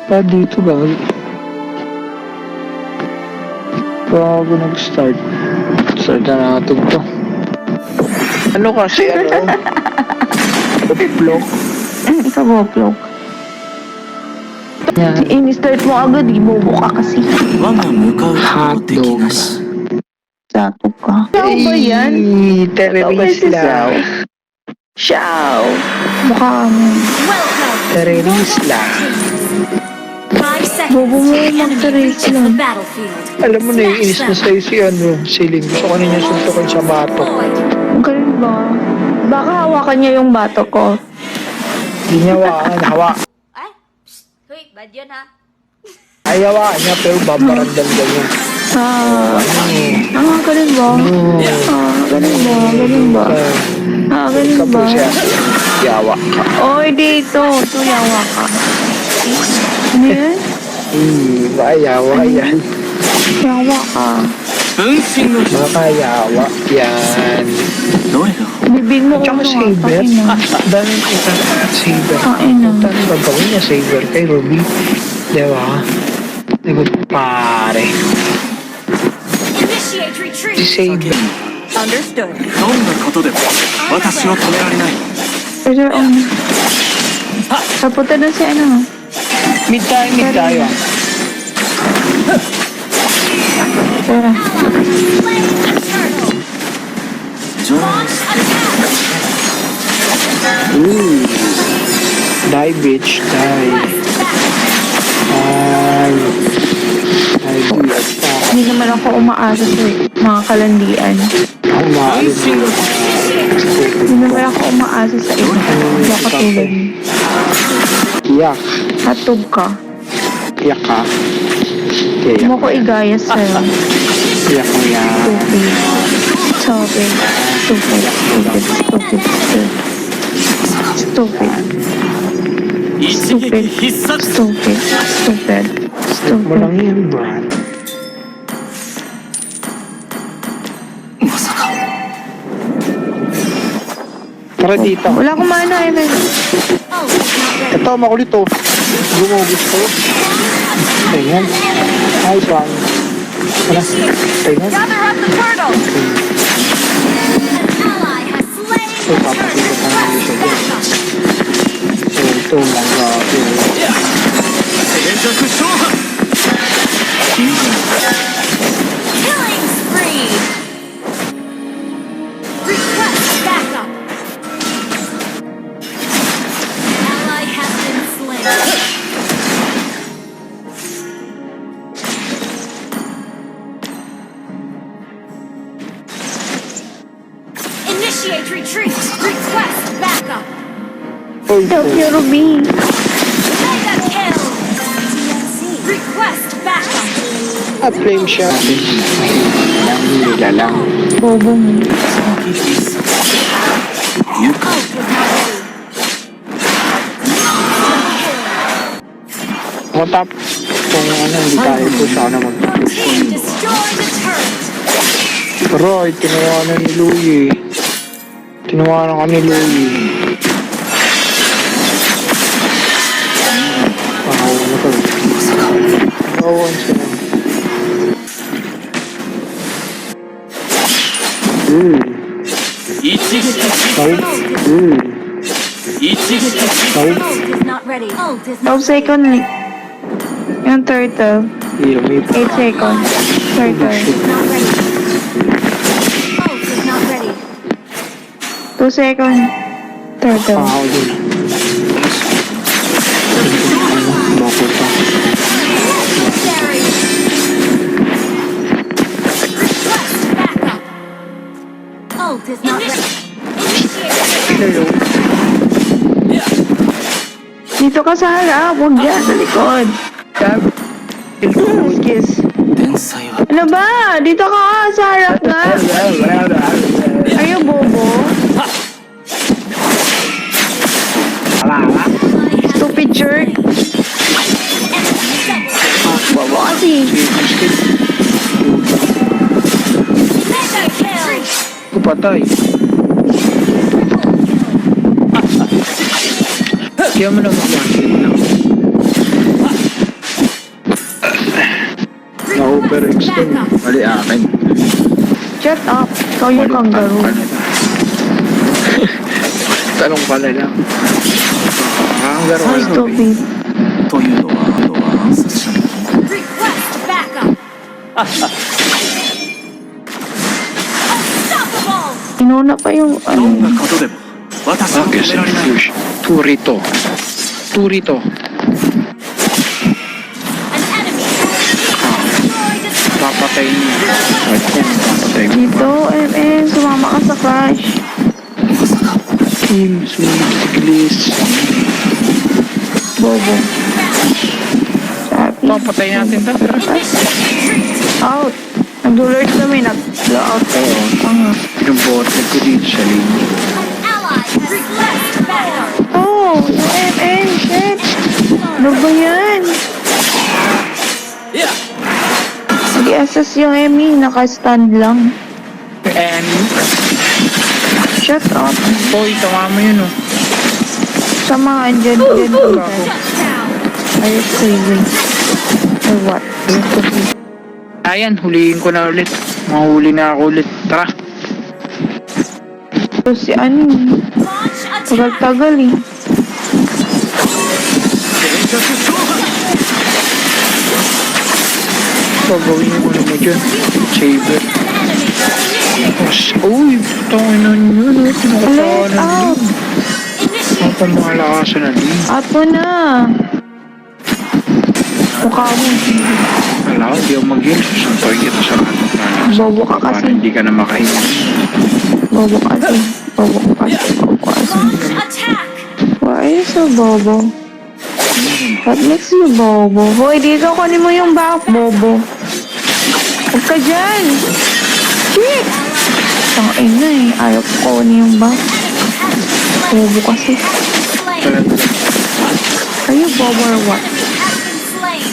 Dito gawin. Bago nag-start. Start na natin to. Ano kasi ano? Block. Ikaw boblok. Yan. In-start mo agad, ibobo ka kasi. 我が向かう方的なし Sato ka. Ikaw ba yan? Terrorisla. Ciao! Mukha mo. Terrorisla. Bobo mo mag-terrorist lang. Alam mo, naiinis na sa'yo si ano, Siling. Gusto ko na niya suntukan sa bato. Ang galing ba? Baka hawakan niya yung bato ko. Hindi niya hawakan. Ay, psst, huy, bad yun ha. Ay, hawakan niya, pero babarandal ganyan. Galing ba? Galing ba? Galing ba? Galing Ikaw po ba? siya. Yawa ka. Oy, dito. Ito, yawa ka. Ano yan? Yawa yan. Yawa ka. 分身の術 Makayawa yan. どれだ Bibig mo Tsaka ulo, saber. Pakina. Dami kita saber. Pakina. Dami gagawin niya saber kay Ruby. Diba? Diba pare? Initiate Si retreat. saber. Understood. どんなことでも私を止められない Pero, Papunta na si ano. Mid tayo. Tara. 上 Die bitch, die. Die bitch. Hindi naman ako umaasa sa mga kalandian. Umalis. 分身の術 Hindi naman ako umaasa sa iba. Baka katulad mo. Kiyak. Hatog ka. Kiyak ka. Huwag Kiyak. mo ko igaya sa'yo. Kiyak mo yan. Stupid. Stupid. Stupid. Stupid. Stupid. Stupid. 一撃必殺 Stupid. Stupid. Mo lang Stupid. yan, Brad. まさか Tara dito. Wala akong mana, Evan. Ito, makulit to. Gumugis to. Tingnan. Nice one. Ano? Tingnan. Gather up the turtle. An ally has slain Ito, the papakita turtle. pa namin siya dyan. So, ito, mga... 連続勝破 Killing spree. Request backup. Ally has been slain. Initiate retreat. Request backup. Oy, Help you, Ruby. Mega kill. Request backup. flame siya. Nila lang. Bobo mo. 愉快 Matap. Kung ano, hindi tayo po sana mag... Team destroy the turret. Roy, tinawanan ni Louie. Tinawanan ka ni Louie. Pahawa mo to. Pahawan sila. Hmm. 一撃 Ay. Hmm. 一撃 Ay. Ult is not ready. Ult is not 12 second lang. Yung turtle. May 8 seconds. Turtle. not ready. Ult is not ready. 2 second. Turtle. pahawa din. Bakit pa? Necessary. Request backup. Ult is not ready. Initiate. Hello. Dito ka sa harap. Huwag dyan sa likod. Gab. Kiss. 天才は Ano ba? Dito ka sa harap nga. Are you bobo? Stupid jerk. Bobo kasi. Mega kill. Patay. Kaya mo na mag-one-shot lang. Saber X to. Mali akin. Shut up. Ikaw yung kangaroo. Tanong pala lang. Kangaroo Ay, ano eh. stupid. というのは暗殺者 Request backup. Unstoppable. Inuna pa yung どんなことでも私は Okay, 止められない Yush. Turito. Turito. An enemy has destroyed a Papatay niya. Wait yan. Papatay mo. dito, sumama ka sa crush. Kim, sumunod si Gliss. Bobo. Sabi. Papatay natin ta. Tara. Out. Nag-alert kami, nag-out kayo. Tanga. Pinubote ko dito sa linya. ally has request backup. Oh, yung MN, shit. Ano ba yan? Sige, assess yung ME, naka-stand lang. And, Shut up. boy, tama mo yun oh. Sa mga andyan dyan. Shut down. Are you crazy? Or what? Ayan, huliin ko na ulit. Mahuli na ako ulit. Tara. So, si ano, Launch attack. tagal-tagal eh. Gagawin yung ano mo dyan. Saber. Enemy. Uy, tanginan yun oh. Alert Pinakataan ng out. link. Ang pamalakas na link. Apo na. Mukha mo. Wala, hindi ako mag-heal. Susuntoy kita sa kanan. Bobo ka Para kasi. hindi ka na makahinga. Bobo kasi. Bobo kasi. Bobo kasi. Launch attack. Why are you so bobo? What makes you bobo? Hoy, dito kunin mo yung back, bobo. Huwag ka dyan. Shit! Tangin na eh. Ayaw ko kunin yung back. Bobo kasi. Slain. Are you bobo or what? Has been slain.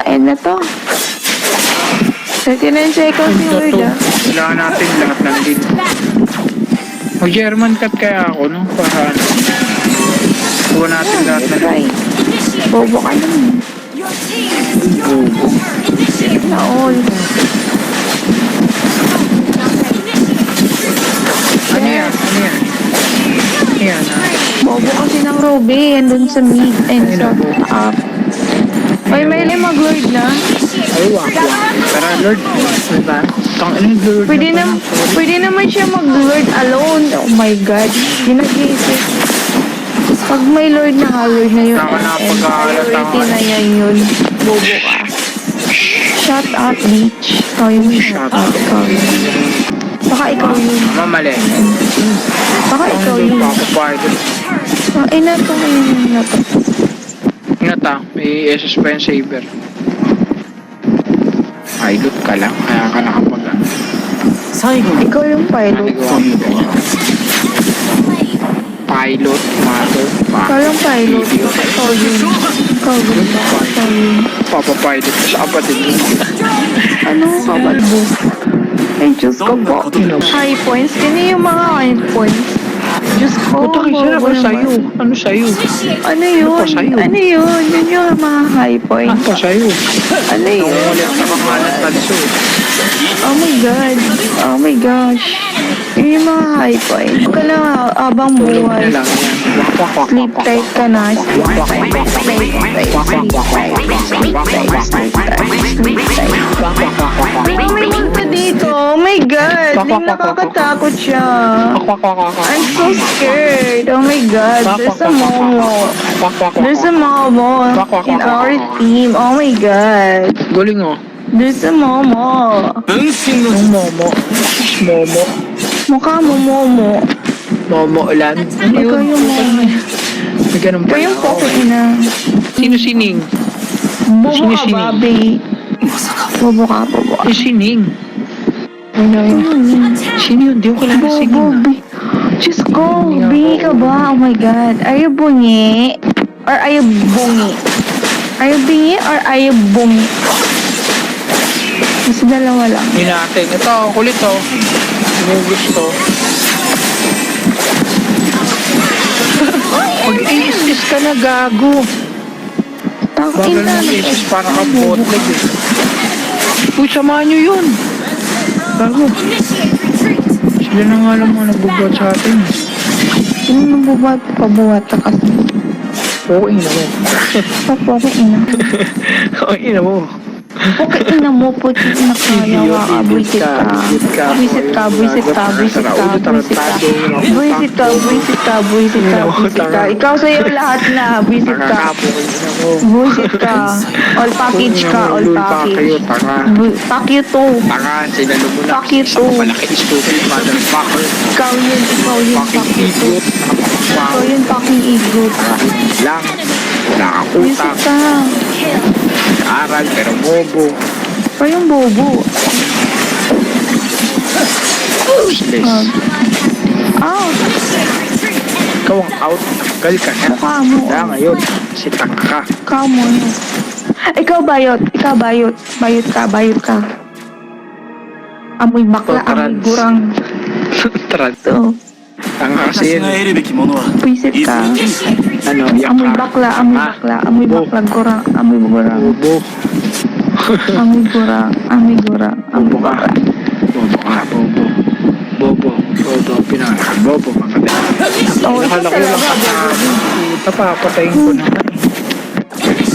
End na to. 39 seconds yung word ah. Kailangan natin lahat ng link. Mag-German cut kaya ako, no? Para ano. Kuha natin lahat ng Try. link. Bobo ka naman. Your team is Bobo. initiate. Na all. Ano yan? Ano yan? Ano yan? Bobo kasi ng Ruby. Yan dun sa mid and sa up. Ay, may mag-word na. Ay, wako. Tara, Lord. Diba? Tangin Lord. Pwede naman siya mag-Lord alone. Oh my God. Hindi nag-iisip. Pag may Lord na Lord na yun. Tama na, pag-aalat Priority ako. na yan yun. Bobo ka. Shut up, bitch. Ikaw yung shut up. Ikaw yun. Baka ikaw yun. Tama, mali. Baka ikaw yun. Papapilot. Ay, na to. Ay, na to. Inata, may SS pa yung saber. Pilot ka lang, kaya ka nakapag ano. 最後に Ikaw yung pilot. Nagawa mo ganyan. Pilot, mother, Ikaw yung pilot. Ikaw yun. Ikaw yun. Ikaw yun. papapilot ka sa kapatid mo. Ano ka ba? Ay, Diyos ko po. High points. Kaya yung mga high points. Diyos ko. Puta kayo, ano bobo naman. sa'yo? Ano sa'yo? Ano Ano yun? pa sa'yo? Ano yun? Yun yung mga high Ano points. pa sa'yo? Ano yun? Nangungulit ka pa nga ng tanso. Oh my God. Oh my gosh. Yun yung mga high points. Huwag ka lang abang Tulog buhay. na lang yan. Wak, wak, wak, Sleep wak, tight ka na. Sleep wak, wak, tight. wak, wak, Sleep tight. wak, wak, wak, wak, wak, Sleep tight. Sleep tight. Sleep tight. wak, wak, wak, wak, wak. May umiling ka dito. Oh my God. Ling nakakatakot siya. Wak, wak, wak, wak, wak. I'm so scared. Oh my God. There's a Momo. Wak, wak, wak, There's a wak. Momo in our team. Oh my God. Galing oh. There's a Momo. 分身の Yung Momo. Momo. Mukha mo Momo. Momo ulan. Ano Ikaw yun? yung Momo. May ganun Ikaw pala. yung poking ina. Sino sining? Bobo ka, Sino-sino? Bobby. まさか Bobo ka, bobo ka. Yung sining. Ano yun? Sino yun? Di ko kilala sining. Bobo, Diyos ko, B ka ba? Oh my God. Are you bungi? Or are you bungi? Are you bingi or are you bungi? Mas dalawa lang. Yun natin. Ito, kulit oh. Gusto. Mag-ASS ka na, gago. Takin Bagal na. mag-ASS para ka bootleg eh. Uy, samahan nyo yun. Bago. Initiate retreat. Sila na nga lang mga nagbubuhat sa atin. Sino nabubuhat? Pabuhat ka kasi. Oo, ina mo. Papoke ina. Oo, ina mo. Poke ina mo po nakayawa ka. Buisit ka. Buisit ka, buisit ka, buisit ka, buisit ka. Buisit ka, buisit ka, buisit ka, buisit ka. Ikaw sa'yo lahat na. Buisit ka. Nakakapo ko ina mo. Buisit ka. All package ka, all package. Fuck you too. Tanga, sinalo mo na. Fuck you Isang too. malaki stupid motherfucker. Ikaw yun, ikaw yun. Fucking Fuck you too. idiot. Ikaw yun, fucking idiot. Lang. Buisit Nakakutang. ka. Aral, pero bobo. Ikaw yung bobo. Useless. Out. Ikaw ang out. Gal ka na. Mukha mo. Kaya ngayon, si Taka ka. Ikaw mo yun. Ikaw bayot. Ikaw bayot. Bayot ka. Bayot ka. Amoy bakla. Amoy Trans. gurang. Trans. So, Tanga kasi 私が yun. 得るべきものは Pwisit いず ka. れ手に入る Ano, yak Amoy ka. bakla. Amoy Ah, bakla. Amoy bobo. bakla. Gurang. Amoy gurang. Bobo. Amoy gurang. Amoy gurang. Amoy Bobo ka. bakla. Bobo ka. Bobo. Bobo. Bobo. Pinaka. Bobo. Mga Oh, ito Nakala ko lang talaga. puta pa, patayin ko na.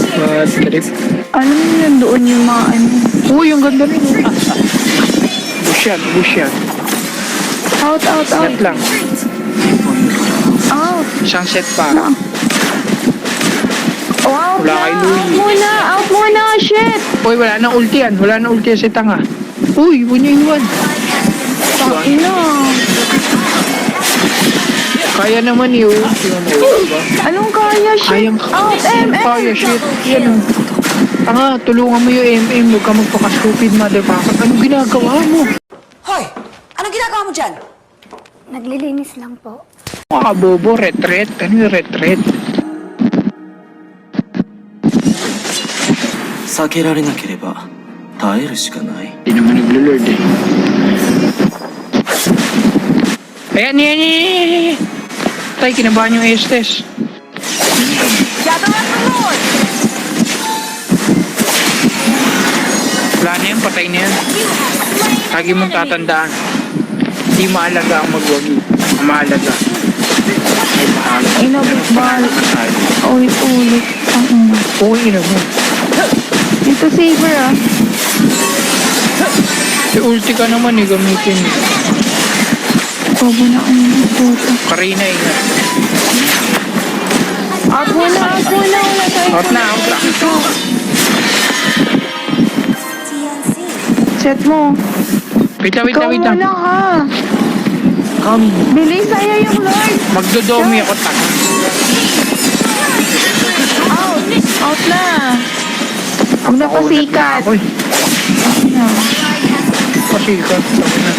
Bad trip. Alam mo yun doon yung mga ano. Uy, yung ganda rin. Bush yan, bush yan. Out, out, out. Ingat lang. Out. Isang set pa. Oh, out Wala na. kay Louie. Out muna. Out muna. Shit. Uy, wala na ulti yan. Wala na ulti yan si Tanga. Uy, huwag niyo iwan. Ina. Kaya naman yun. Tingnan mo, diba? Anong kaya? Shit. Kayang Out. MM. kaya, shit. Yan o. Tanga, tulungan mo yung MM. Huwag ka magpaka-stupid, motherfucker. Anong ginagawa mo? Hoy! Anong ginagawa mo dyan? Naglilinis lang po. Mga bobo, retret. Ano yung retret? 避けられなければ耐えるしかない Hindi naman naglo-lord eh. Ayan, yan, yan, yan, yan. Tay, kinabahan yung Estes. Wala na yan, patay na yan. Lagi mong tatandaan. Hindi maalaga ang magwagi. Ang mahalaga. Ay, mahalaga. Inabot-balik. Ulit-ulit. Ang ina. Uy, ina mo. Dito saver ah. Si ulti ka naman eh, gamitin. Bobo na ang puto. Karina, ingat. Out muna, out muna. Wala tayo. Out na, out na. Set mo. Wait lang, wait Ikaw lang, wait lang. muna ka. 神の Bilis sa'yo yung Lord. Magdodomi ako, Tanga. Out. Out na. Huwag na pasikat. Uy, Na. pasikat. Sabi na.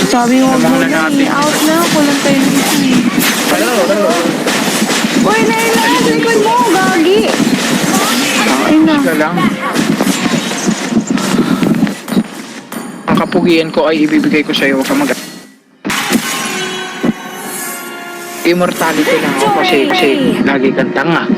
Sabi mo Tama muna na natin. out na. Kulang tayo nito. Hello, hello. Uy, nailan. Likod mo. Gagi. Ay na. Ka lang. Ang kapugian ko ay ibibigay ko sa'yo. Huwag ka mag- Immortality lang ako kasi lagi kang tanga.